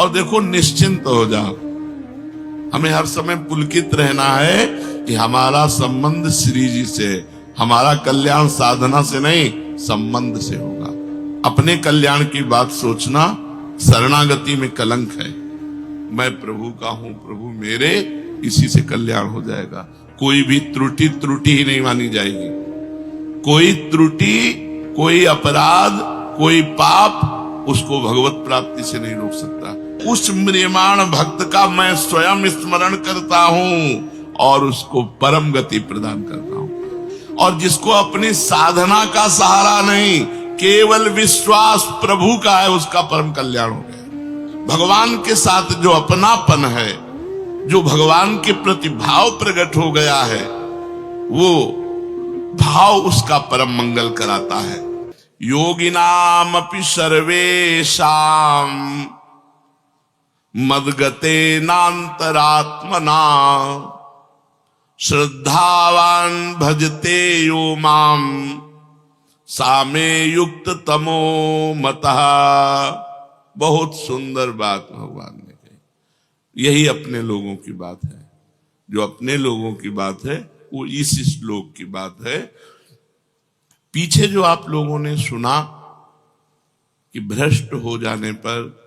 और देखो निश्चिंत हो जाओ। हमें हर समय पुलकित रहना है कि हमारा संबंध श्री जी से, हमारा कल्याण साधना से नहीं संबंध से होगा। अपने कल्याण की बात सोचना शरणागति में कलंक है। मैं प्रभु का हूं, प्रभु मेरे, इसी से कल्याण हो जाएगा। कोई भी त्रुटि ही नहीं मानी जाएगी। कोई त्रुटि, कोई अपराध, कोई पाप उसको भगवत प्राप्ति से नहीं रोक सकता। उस म्रियमाण भक्त का मैं स्वयं स्मरण करता हूं और उसको परम गति प्रदान करता हूं। और जिसको अपनी साधना का सहारा नहीं, केवल विश्वास प्रभु का है, उसका परम कल्याण हो गया। भगवान के साथ जो अपनापन है, जो भगवान के प्रति भाव प्रकट हो गया है, वो भाव उसका परम मंगल कराता है। योगिनाम अपि सर्वेषां मद्गते नान्तरात्मना श्रद्धावान भजते यो माम सामे युक्त तमो मतः। बहुत सुंदर बात भगवान ने कही। यही अपने लोगों की बात है। जो अपने लोगों की बात है वो इस श्लोक की बात है। पीछे जो आप लोगों ने सुना कि भ्रष्ट हो जाने पर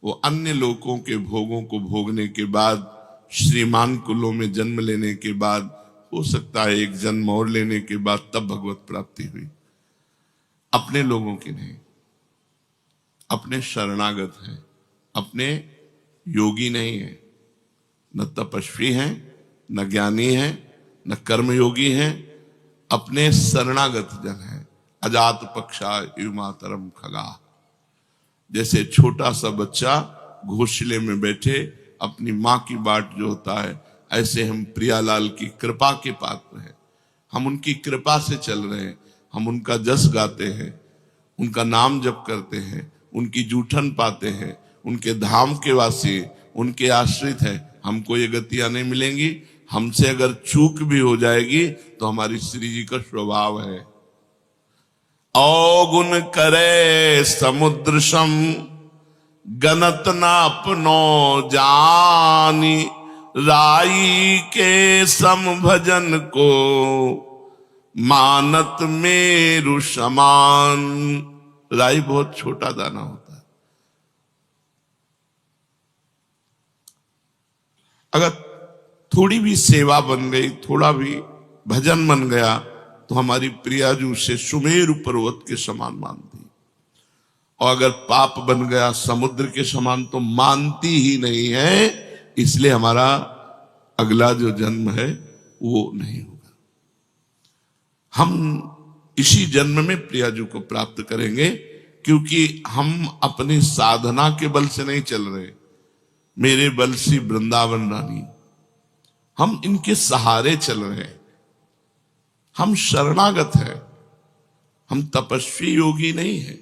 वो अन्य लोगों के भोगों को भोगने के बाद, श्रीमान कुलों में जन्म लेने के बाद, हो सकता है एक जन्म और लेने के बाद तब भगवत प्राप्ति हुई। अपने लोगों की नहीं, अपने शरणागत हैं, अपने योगी नहीं है, न तपस्वी हैं, न ज्ञानी हैं, न कर्मयोगी हैं, अपने शरणागत जन हैं। अजात पक्षा युमातरम खगा। जैसे छोटा सा बच्चा घोंसले में बैठे अपनी माँ की बाट जो होता है, ऐसे हम प्रियालाल की कृपा के पात्र हैं। हम उनकी कृपा से चल रहे हैं। हम उनका जस गाते हैं, उनका नाम जप करते हैं, उनकी जूठन पाते हैं, उनके धाम के वासी, उनके आश्रित हैं। हमको ये गतियां नहीं मिलेंगी। हमसे अगर चूक भी हो जाएगी तो हमारी श्री जी का स्वभाव है। अवगुण करे समुद्र सम गनत न अपनो जानी राई के सम भजन को मानत मेरु समान। राई बहुत छोटा दाना होता है। अगर थोड़ी भी सेवा बन गई, थोड़ा भी भजन बन गया तो हमारी प्रियाजू से सुमेरु पर्वत के समान मानती। और अगर पाप बन गया समुद्र के समान तो मानती ही नहीं है। इसलिए हमारा अगला जो जन्म है वो नहीं होगा। हम इसी जन्म में प्रियाजू को प्राप्त करेंगे, क्योंकि हम अपनी साधना के बल से नहीं चल रहे। मेरे बल से वृंदावन रानी, हम इनके सहारे चल रहे हैं। हम शरणागत हैं। हम तपस्वी योगी नहीं हैं,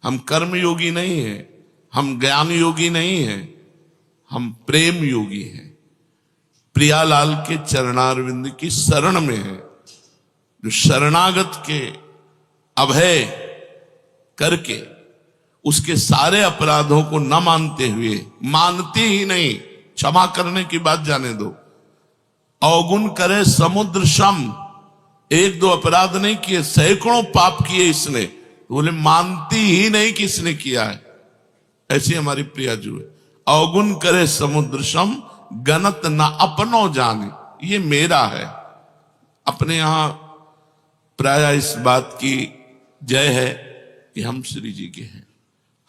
हम कर्म योगी नहीं हैं, हम ज्ञान योगी नहीं हैं, हम प्रेम योगी हैं। प्रियालाल के चरणारविंद की शरण में है। जो शरणागत के अभय करके उसके सारे अपराधों को न मानते हुए, मानती ही नहीं, क्षमा करने की बात जाने दो। अवगुण करे समुद्र सम, एक दो अपराध नहीं किए, सैकड़ों पाप किए इसने, बोले मानती ही नहीं कि इसने किया है। ऐसी हमारी प्रियाजू है। अवगुण करे समुद्र सम गनत न अपनो जाने। ये मेरा है। अपने यहां प्राय इस बात की जय है कि हम श्री जी के हैं,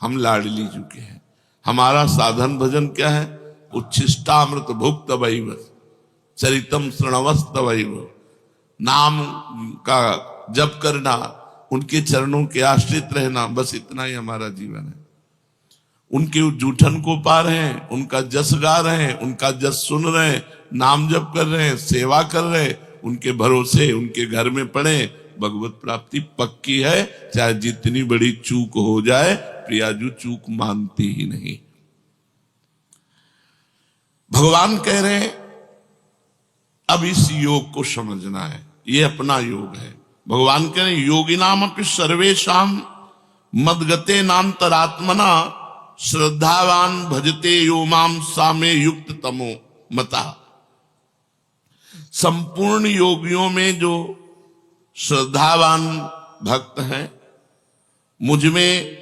हम लाडली जी के हैं। हमारा साधन भजन क्या है? उच्छिष्टामृत भुक्त वैव चरितम श्रणवस्त वैव। नाम का जप करना, उनके चरणों के आश्रित रहना, बस इतना ही हमारा जीवन है। उनके जूठन को पा रहे हैं, उनका जस गा रहे हैं, उनका जस सुन रहे हैं, नाम जप कर रहे हैं, सेवा कर रहे हैं, उनके भरोसे उनके घर में पड़े। भगवत प्राप्ति पक्की है। चाहे जितनी बड़ी चूक हो जाए, प्रियाजू चूक मानती ही नहीं। भगवान कह रहे हैं अब इस योग को समझना है। ये अपना योग है। भगवान कह रहे योगिनाम अपि सर्वेषां मद्गते नान्तरात्मना श्रद्धावान भजते यो माम सामे युक्त तमो मता। संपूर्ण योगियों में जो श्रद्धावान भक्त हैं, मुझ में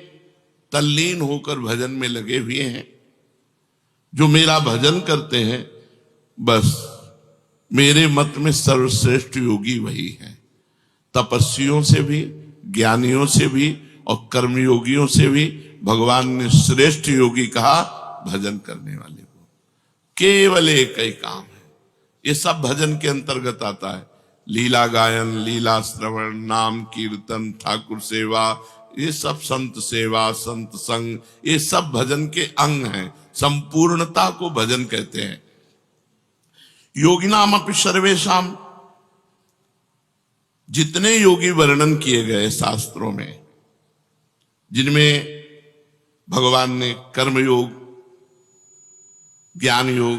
तल्लीन होकर भजन में लगे हुए हैं, जो मेरा भजन करते हैं, बस मेरे मत में सर्वश्रेष्ठ योगी वही है। तपस्वियों से भी, ज्ञानियों से भी और कर्मयोगियों से भी भगवान ने श्रेष्ठ योगी कहा भजन करने वाले को। केवल एक ही काम है, ये सब भजन के अंतर्गत आता है। लीला गायन, लीला श्रवण, नाम कीर्तन, ठाकुर सेवा, ये सब संत सेवा, संत संग, ये सब भजन के अंग हैं। संपूर्णता को भजन कहते हैं। योगिनाम अपि सर्वेषाम, जितने योगी वर्णन किए गए शास्त्रों में, जिनमें भगवान ने कर्म योग, ज्ञान योग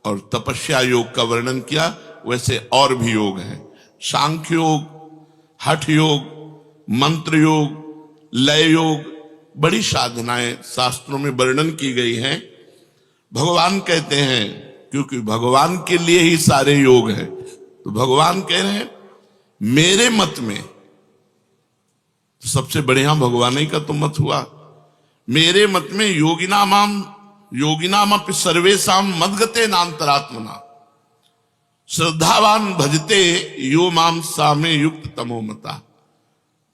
और तपस्या योग का वर्णन किया, वैसे और भी योग हैं। सांख्य योग, हठ योग, मंत्र योग, लय योग, बड़ी साधनाएं शास्त्रों में वर्णन की गई हैं। भगवान कहते हैं, क्योंकि भगवान के लिए ही सारे योग हैं, तो भगवान कह रहे हैं मेरे मत में, तो सबसे बढ़िया भगवान ही का तो मत हुआ। मेरे मत में योगिनाम अपि सर्वेषाम मद्गते नान्तरात्मना श्रद्धावान भजते यो माम सामे युक्त तमो मता।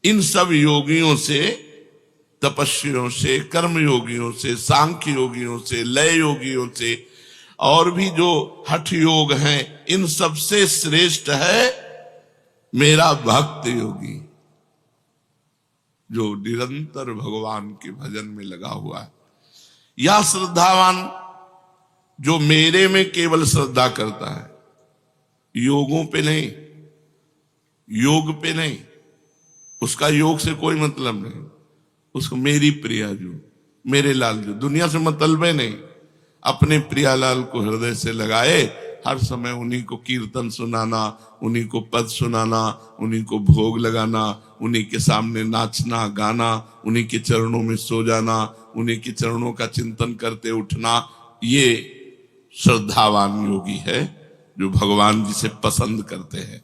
इन सब योगियों से, तपस्वियों से, कर्म योगियों से, सांख्य योगियों से, लय योगियों से और भी जो हठ योग हैं, इन सब से श्रेष्ठ है मेरा भक्त योगी, जो निरंतर भगवान के भजन में लगा हुआ है। या श्रद्धावान, जो मेरे में केवल श्रद्धा करता है, योगों पे नहीं, योग पे नहीं, उसका योग से कोई मतलब नहीं, उसको मेरी प्रिया जो, मेरे लाल जो, दुनिया से मतलब नहीं, अपने प्रिया लाल को हृदय से लगाए, हर समय उन्हीं को कीर्तन सुनाना, उन्हीं को पद सुनाना, उन्हीं को भोग लगाना, उन्हीं के सामने नाचना गाना, उन्हीं के चरणों में सो जाना, उन्हीं के चरणों का चिंतन करते उठना, ये श्रद्धावान योगी है, जो भगवान जिसे पसंद करते हैं।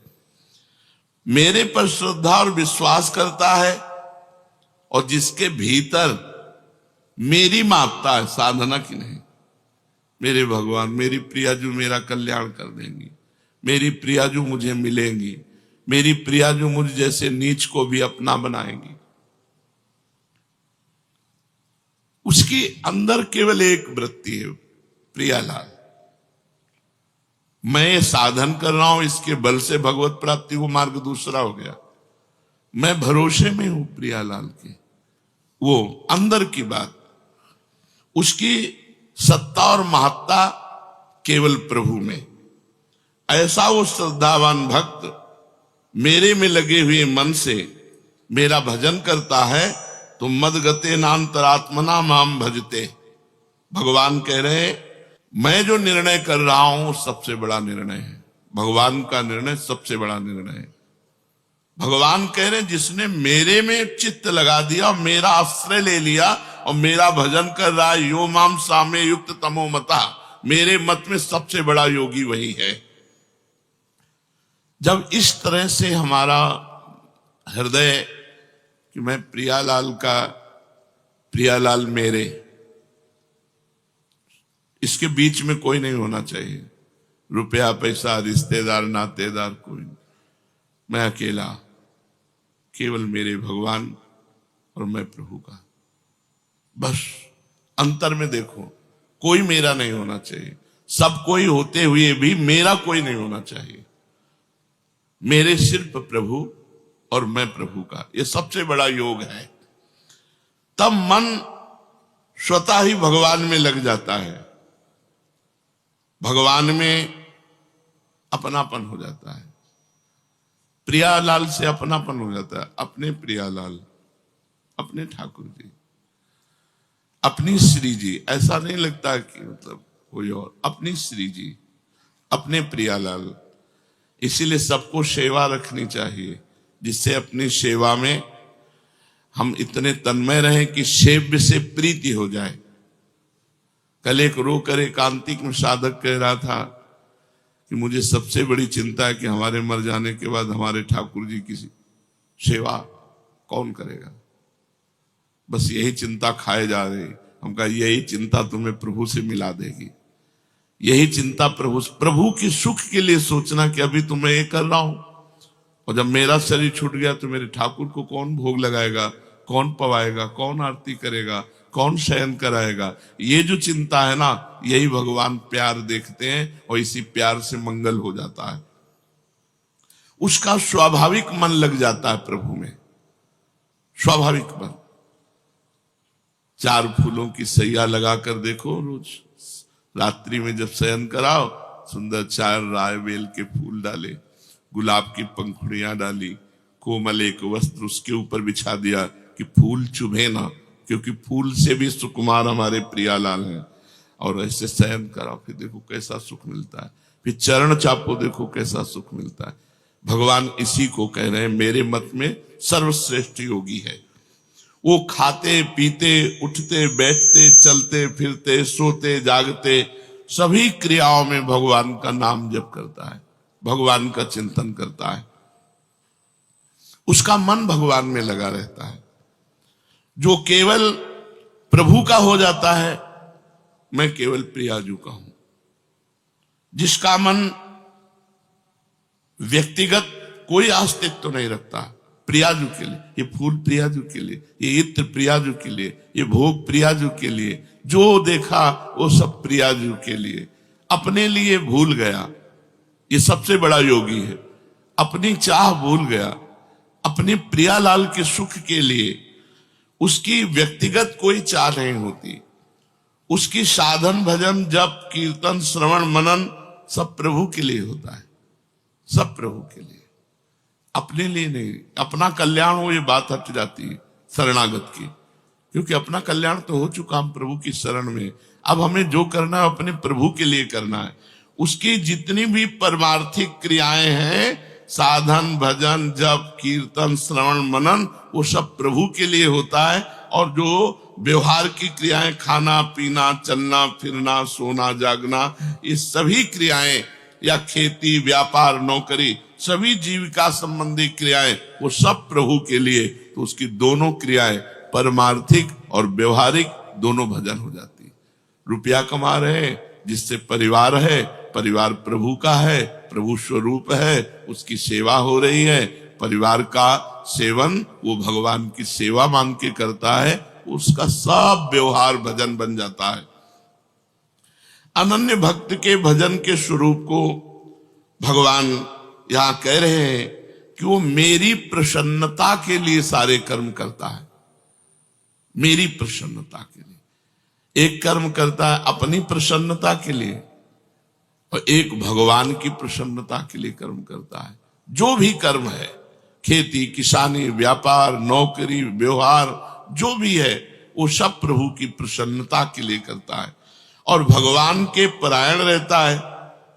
मेरे पर श्रद्धा और विश्वास करता है और जिसके भीतर मेरी मापता है, साधना की नहीं। मेरे भगवान, मेरी प्रियाजू मेरा कल्याण कर देंगी, मेरी प्रियाजू मुझे मिलेंगी, मेरी प्रियाजू मुझ जैसे नीच को भी अपना बनाएंगी। उसकी अंदर केवल एक वृत्ति है, प्रियालाल, मैं ये साधन कर रहा हूं, इसके बल से भगवत प्राप्ति को मार्ग दूसरा हो गया, मैं भरोसे में हूं प्रियालाल के। वो अंदर की बात, उसकी सत्ता और महत्ता केवल प्रभु में। ऐसा वो श्रद्धावान भक्त मेरे में लगे हुए मन से मेरा भजन करता है, तो मदगते नान्तरात्मना माम भजते। भगवान कह रहे, मैं जो निर्णय कर रहा हूं सबसे बड़ा निर्णय है, भगवान का निर्णय सबसे बड़ा निर्णय है। भगवान कह रहे, जिसने मेरे में चित्त लगा दिया, मेरा आश्रय ले लिया और मेरा भजन कर रहा है, यो माम सामे युक्त तमो मता, मेरे मत में सबसे बड़ा योगी वही है। जब इस तरह से हमारा हृदय कि मैं प्रियालाल का, प्रियालाल मेरे, इसके बीच में कोई नहीं होना चाहिए, रुपया पैसा रिश्तेदार नातेदार कोई नहीं, मैं अकेला, केवल मेरे भगवान और मैं प्रभु का। बस अंतर में देखो, कोई मेरा नहीं होना चाहिए, सब कोई होते हुए भी मेरा कोई नहीं होना चाहिए, मेरे सिर्फ प्रभु और मैं प्रभु का, ये सबसे बड़ा योग है। तब मन स्वतः ही भगवान में लग जाता है, भगवान में अपनापन हो जाता है, प्रियालाल से अपनापन हो जाता है, अपने प्रियालाल, अपने ठाकुर जी, अपनी श्री जी। ऐसा नहीं लगता कि मतलब कोई और, अपनी श्री जी, अपने प्रियालाल। इसीलिए सबको सेवा रखनी चाहिए, जिससे अपनी सेवा में हम इतने तन्मय रहें कि सेव्य से प्रीति हो जाए। कल एक रोकर एकांतिक में साधक कह रहा था कि मुझे सबसे बड़ी चिंता है कि हमारे मर जाने के बाद हमारे ठाकुर जी की सेवा कौन करेगा। बस यही चिंता खाए जा रही। हम कहा यही चिंता तुम्हें प्रभु से मिला देगी। यही चिंता प्रभु के सुख के लिए सोचना कि अभी तो मैं ये कर रहा हूं, और जब मेरा शरीर छूट गया तो मेरे ठाकुर को कौन भोग लगाएगा, कौन पवाएगा, कौन आरती करेगा, कौन शयन कराएगा। ये जो चिंता है ना, यही भगवान प्यार देखते हैं और इसी प्यार से मंगल हो जाता है। उसका स्वाभाविक मन लग जाता है प्रभु में, स्वाभाविक मन। 4 फूलों की सैया लगाकर देखो, रोज रात्रि में जब शयन कराओ, सुंदर 4 राय बेल के फूल डाले, गुलाब की पंखुड़ियां डाली, कोमल एक वस्त्र उसके ऊपर बिछा दिया कि फूल चुभे ना, क्योंकि फूल से भी सुकुमार हमारे प्रियालाल हैं। और ऐसे शयन कराओ, फिर देखो कैसा सुख मिलता है। फिर चरण चापो, देखो कैसा सुख मिलता है। भगवान इसी को कह रहे हैं, मेरे मत में सर्वश्रेष्ठ योगी है वो। खाते पीते उठते बैठते चलते फिरते सोते जागते सभी क्रियाओं में भगवान का नाम जप करता है, भगवान का चिंतन करता है। उसका मन भगवान में लगा रहता है। जो केवल प्रभु का हो जाता है, मैं केवल प्रियाजू का हूं। जिसका मन व्यक्तिगत कोई अस्तित्व तो नहीं रखता, प्रियाजू के लिए, ये फूल प्रियाजू के लिए, ये इत्र प्रियाजू के लिए, ये भोग प्रियाजू के लिए, जो देखा वो सब प्रियाजू के लिए। अपने लिए भूल गया, ये सबसे बड़ा योगी है। अपनी चाह भूल गया, अपने प्रियालाल के सुख के लिए। उसकी व्यक्तिगत कोई चाह नहीं होती। उसकी साधन भजन जप कीर्तन श्रवण मनन सब प्रभु के लिए होता है, सब प्रभु के लिए, अपने लिए नहीं। अपना कल्याण हो, ये बात हट जाती है शरणागत की, क्योंकि अपना कल्याण तो हो चुका हम प्रभु की शरण में। अब हमें जो करना है अपने प्रभु के लिए करना है। उसकी जितनी भी परमार्थिक क्रियाएं हैं, साधन भजन जप कीर्तन श्रवण मनन, वो सब प्रभु के लिए होता है। और जो व्यवहार की क्रियाएं, खाना पीना चलना फिरना सोना जागना, ये सभी क्रियाएं, या खेती व्यापार नौकरी, सभी जीविका संबंधी क्रियाएं, वो सब प्रभु के लिए। तो उसकी दोनों क्रियाएं परमार्थिक और व्यवहारिक दोनों भजन हो जाती। रुपया कमा रहे हैं, जिससे परिवार है, परिवार प्रभु का है, प्रभु स्वरूप है, उसकी सेवा हो रही है। परिवार का सेवन वो भगवान की सेवा मान के करता है, उसका सब व्यवहार भजन बन जाता है। अनन्य भक्त के भजन के स्वरूप को भगवान यहां कह रहे हैं कि वो मेरी प्रसन्नता के लिए सारे कर्म करता है, मेरी प्रसन्नता के लिए। एक कर्म करता है अपनी प्रसन्नता के लिए, और एक भगवान की प्रसन्नता के लिए कर्म करता है। जो भी कर्म है, खेती किसानी व्यापार नौकरी व्यवहार जो भी है, वो सब प्रभु की प्रसन्नता के लिए करता है। और भगवान के परायण रहता है।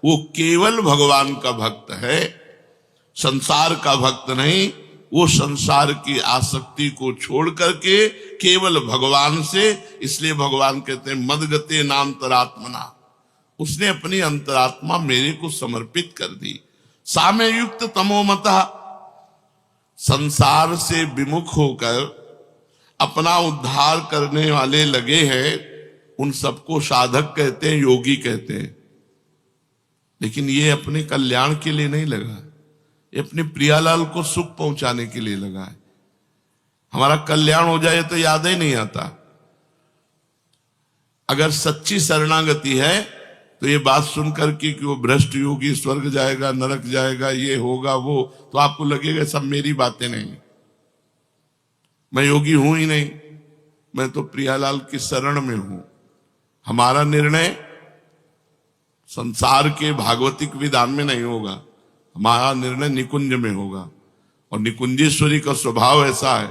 वो केवल भगवान का भक्त है, संसार का भक्त नहीं। वो संसार की आसक्ति को छोड़ करके केवल भगवान से, इसलिए भगवान कहते हैं मदगते नान्तरात्मना, उसने अपनी अंतरात्मा मेरे को समर्पित कर दी। साम्य युक्त तमोमतः, संसार से विमुख होकर अपना उद्धार करने वाले लगे हैं, उन सबको साधक कहते हैं, योगी कहते हैं। लेकिन ये अपने कल्याण के लिए नहीं लगा, ये अपने प्रियालाल को सुख पहुंचाने के लिए लगा है। हमारा कल्याण हो जाए तो याद ही नहीं आता। अगर सच्ची शरणागति है तो ये बात सुनकर कि वो भ्रष्ट योगी स्वर्ग जाएगा नरक जाएगा ये होगा वो, तो आपको लगेगा सब मेरी बातें नहीं, मैं योगी हूं ही नहीं, मैं तो प्रियालाल की शरण में हूं। हमारा निर्णय संसार के भागवतिक विधान में नहीं होगा, हमारा निर्णय निकुंज में होगा। और निकुंजेश्वरी का स्वभाव ऐसा है,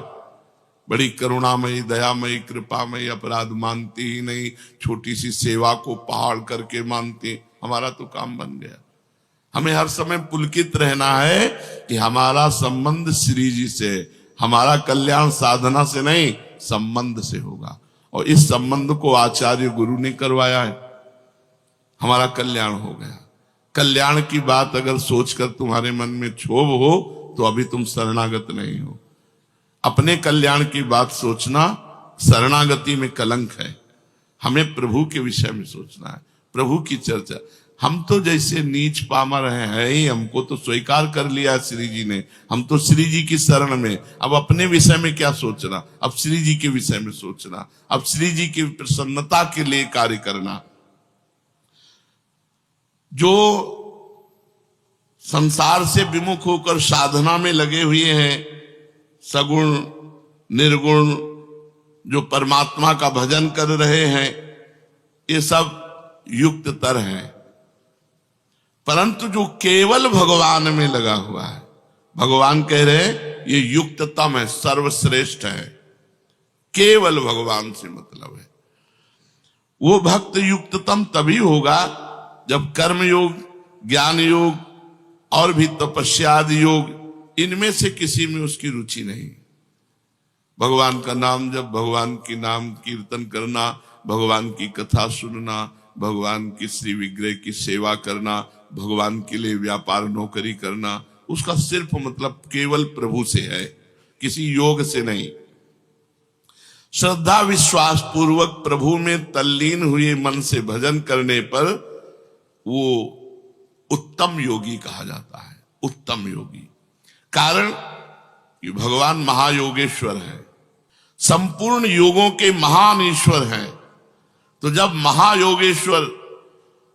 बड़ी करुणामयी दयामयी कृपामयी, अपराध मानती ही नहीं, छोटी सी सेवा को पहाड़ करके मानती। हमारा तो काम बन गया। हमें हर समय पुलकित रहना है कि हमारा संबंध श्री जी से, हमारा कल्याण साधना से नहीं, संबंध से होगा। और इस संबंध को आचार्य गुरु ने करवाया है, हमारा कल्याण हो गया। कल्याण की बात अगर सोचकर तुम्हारे मन में क्षोभ हो तो अभी तुम शरणागत नहीं हो। अपने कल्याण की बात सोचना शरणागति में कलंक है। हमें प्रभु के विषय में सोचना है, प्रभु की चर्चा। हम तो जैसे नीच पामर हैं ही, हमको तो स्वीकार कर लिया है श्री जी ने, हम तो श्री जी की शरण में। अब अपने विषय में क्या सोचना, अब श्री जी के विषय में सोचना, अब श्री जी की प्रसन्नता के लिए कार्य करना। जो संसार से विमुख होकर साधना में लगे हुए हैं, सगुण निर्गुण जो परमात्मा का भजन कर रहे हैं, ये सब युक्त तर हैं। परंतु जो केवल भगवान में लगा हुआ है, भगवान कह रहे हैं ये युक्ततम है, सर्वश्रेष्ठ है। केवल भगवान से मतलब है। वो भक्त युक्ततम तभी होगा जब कर्म योग, ज्ञान योग और भी तपस्या आदि योग, इनमें से किसी में उसकी रुचि नहीं। भगवान का नाम जब, भगवान की नाम कीर्तन करना, भगवान की कथा सुनना, भगवान की श्री विग्रह की सेवा करना, भगवान के लिए व्यापार नौकरी करना, उसका सिर्फ मतलब केवल प्रभु से है, किसी योग से नहीं। श्रद्धा विश्वास पूर्वक प्रभु में तल्लीन हुए मन से भजन करने पर वो उत्तम योगी कहा जाता है। उत्तम योगी कारण कि भगवान महायोगेश्वर है, संपूर्ण योगों के महान ईश्वर हैं। तो जब महायोगेश्वर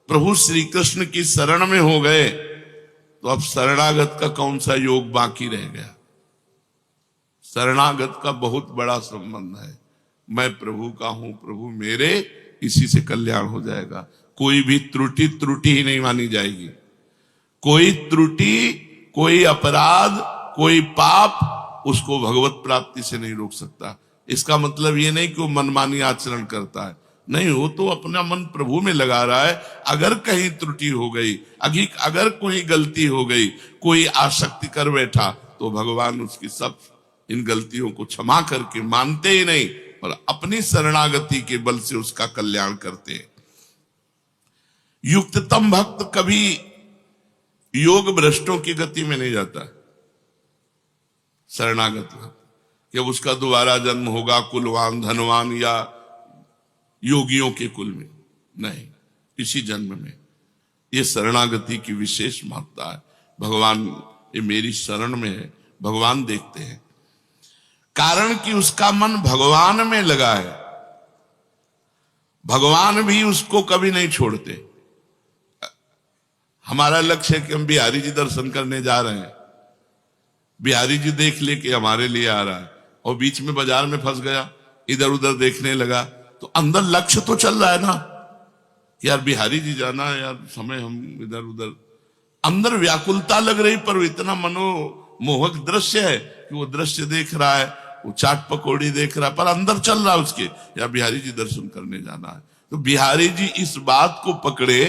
प्रभु श्री कृष्ण की शरण में हो गए तो अब शरणागत का कौन सा योग बाकी रह गया। शरणागत का बहुत बड़ा संबंध है, मैं प्रभु का हूं, प्रभु मेरे, इसी से कल्याण हो जाएगा। कोई भी त्रुटि ही नहीं मानी जाएगी। कोई त्रुटि, कोई अपराध, कोई पाप उसको भगवत प्राप्ति से नहीं रोक सकता। इसका मतलब ये नहीं कि वो मनमानी आचरण करता है, नहीं, वो तो अपना मन प्रभु में लगा रहा है। अगर कहीं त्रुटि हो गई, अगर कोई गलती हो गई, कोई आसक्ति कर बैठा, तो भगवान उसकी सब इन गलतियों को क्षमा करके मानते ही नहीं और अपनी शरणागति के बल से उसका कल्याण करते हैं। युक्ततम भक्त कभी योग भ्रष्टों की गति में नहीं जाता। शरणागत भक्त जब उसका दोबारा जन्म होगा कुलवान धनवान या योगियों के कुल में, नहीं, इसी जन्म में। ये शरणागति की विशेष महत्ता है। भगवान ये मेरी शरण में है, भगवान देखते हैं, कारण कि उसका मन भगवान में लगा है। भगवान भी उसको कभी नहीं छोड़ते। हमारा लक्ष्य है कि हम बिहारी जी दर्शन करने जा रहे हैं, बिहारी जी देख ले कि हमारे लिए आ रहा है, और बीच में बाजार में फंस गया, इधर उधर देखने लगा, तो अंदर लक्ष्य तो चल रहा है ना कि यार बिहारी जी जाना है, यार समय हम इधर उधर, अंदर व्याकुलता लग रही, पर इतना मनोमोहक दृश्य है कि वो दृश्य देख रहा है, वो चाट पकौड़ी देख रहा है, पर अंदर चल रहा है उसके, यार बिहारी जी दर्शन करने जाना है। तो बिहारी जी इस बात को पकड़े,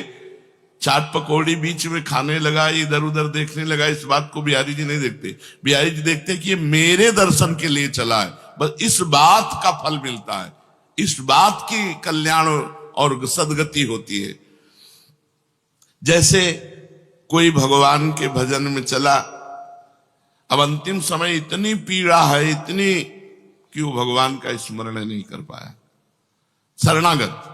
चाट पकौड़ी बीच में खाने लगा, इधर उधर देखने लगा, इस बात को बिहारी जी नहीं देखते। बिहारी जी देखते कि ये मेरे दर्शन के लिए चला है, बस इस बात का फल मिलता है, इस बात की कल्याण और सदगति होती है। जैसे कोई भगवान के भजन में चला, अब अंतिम समय इतनी पीड़ा है, इतनी कि वो भगवान का स्मरण नहीं कर पाया। शरणागत